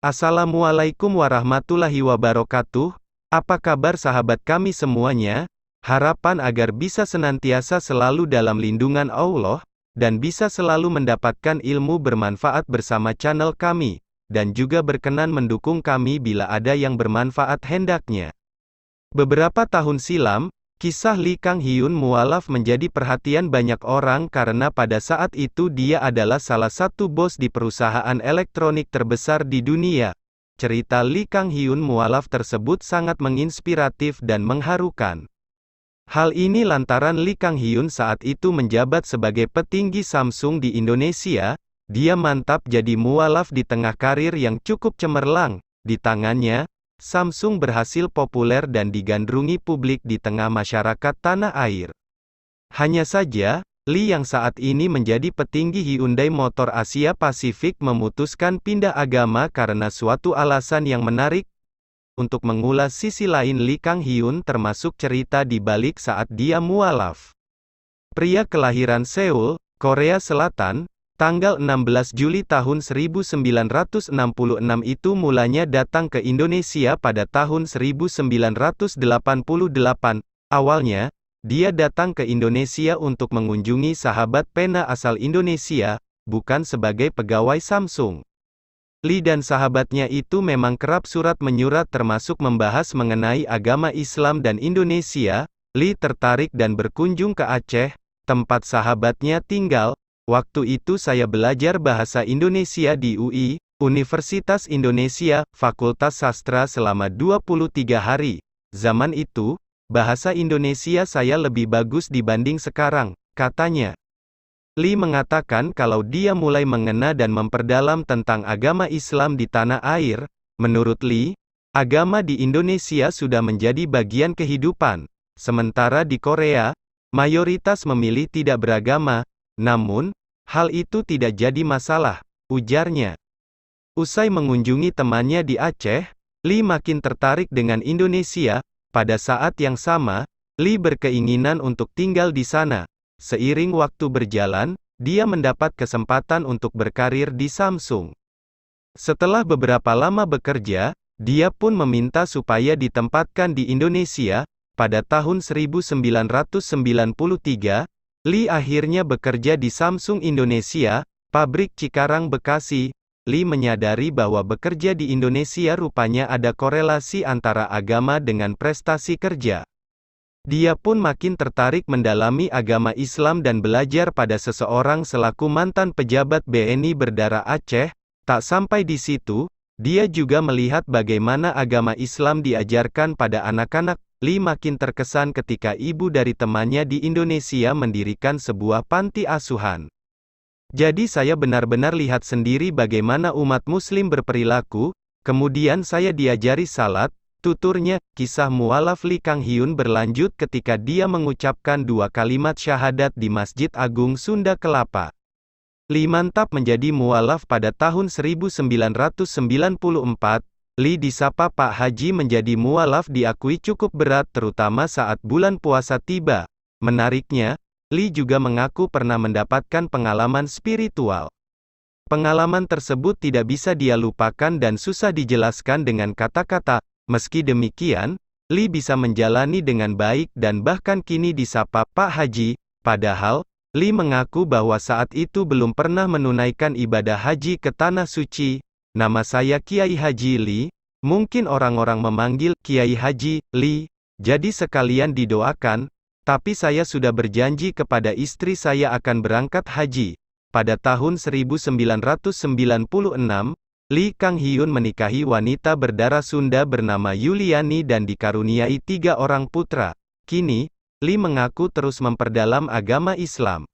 Assalamualaikum warahmatullahi wabarakatuh. Apa kabar sahabat kami semuanya? Harapan agar bisa senantiasa selalu dalam lindungan Allah, dan bisa selalu mendapatkan ilmu bermanfaat bersama channel kami, dan juga berkenan mendukung kami bila ada yang bermanfaat hendaknya. Beberapa tahun silam, kisah Lee Kang Hyun mualaf menjadi perhatian banyak orang karena pada saat itu dia adalah salah satu bos di perusahaan elektronik terbesar di dunia. Cerita Lee Kang Hyun mualaf tersebut sangat menginspiratif dan mengharukan. Hal ini lantaran Lee Kang Hyun saat itu menjabat sebagai petinggi Samsung di Indonesia. Dia mantap jadi mualaf di tengah karir yang cukup cemerlang. Di tangannya, Samsung berhasil populer dan digandrungi publik di tengah masyarakat tanah air. Hanya saja, Lee yang saat ini menjadi petinggi Hyundai Motor Asia Pasifik memutuskan pindah agama karena suatu alasan yang menarik. Untuk mengulas sisi lain Lee Kang Hyun termasuk cerita di balik saat dia mualaf. Pria kelahiran Seoul, Korea Selatan, tanggal 16 Juli tahun 1966 itu mulanya datang ke Indonesia pada tahun 1988. Awalnya, dia datang ke Indonesia untuk mengunjungi sahabat pena asal Indonesia, bukan sebagai pegawai Samsung. Lee dan sahabatnya itu memang kerap surat menyurat termasuk membahas mengenai agama Islam dan Indonesia. Lee tertarik dan berkunjung ke Aceh, tempat sahabatnya tinggal. Waktu itu saya belajar bahasa Indonesia di UI, Universitas Indonesia, Fakultas Sastra selama 23 hari. Zaman itu, bahasa Indonesia saya lebih bagus dibanding sekarang, katanya. Lee mengatakan kalau dia mulai mengena dan memperdalam tentang agama Islam di tanah air. Menurut Lee, agama di Indonesia sudah menjadi bagian kehidupan. Sementara di Korea, mayoritas memilih tidak beragama. Namun, hal itu tidak jadi masalah, ujarnya. Usai mengunjungi temannya di Aceh, Lee makin tertarik dengan Indonesia. Pada saat yang sama, Lee berkeinginan untuk tinggal di sana. Seiring waktu berjalan, dia mendapat kesempatan untuk berkarir di Samsung. Setelah beberapa lama bekerja, dia pun meminta supaya ditempatkan di Indonesia. Pada tahun 1993, Lee akhirnya bekerja di Samsung Indonesia, pabrik Cikarang Bekasi. Lee menyadari bahwa bekerja di Indonesia rupanya ada korelasi antara agama dengan prestasi kerja. Dia pun makin tertarik mendalami agama Islam dan belajar pada seseorang selaku mantan pejabat BNI berdarah Aceh. Tak sampai di situ, dia juga melihat bagaimana agama Islam diajarkan pada anak-anak. Lee makin terkesan ketika ibu dari temannya di Indonesia mendirikan sebuah panti asuhan. Jadi saya benar-benar lihat sendiri bagaimana umat muslim berperilaku, kemudian saya diajari salat, tuturnya. Kisah mualaf Lee Kang Hyun berlanjut ketika dia mengucapkan 2 kalimat syahadat di Masjid Agung Sunda Kelapa. Lee mantap menjadi mualaf pada tahun 1994. Lee disapa Pak Haji menjadi mualaf diakui cukup berat terutama saat bulan puasa tiba. Menariknya, Lee juga mengaku pernah mendapatkan pengalaman spiritual. Pengalaman tersebut tidak bisa dia lupakan dan susah dijelaskan dengan kata-kata. Meski demikian, Lee bisa menjalani dengan baik dan bahkan kini disapa Pak Haji. Padahal, Lee mengaku bahwa saat itu belum pernah menunaikan ibadah haji ke Tanah Suci. Nama saya Kiai Haji Lee, mungkin orang-orang memanggil Kiai Haji Lee, jadi sekalian didoakan, tapi saya sudah berjanji kepada istri saya akan berangkat haji. Pada tahun 1996, Lee Kang Hyun menikahi wanita berdarah Sunda bernama Yuliani dan dikaruniai 3 orang putra. Kini, Lee mengaku terus memperdalam agama Islam.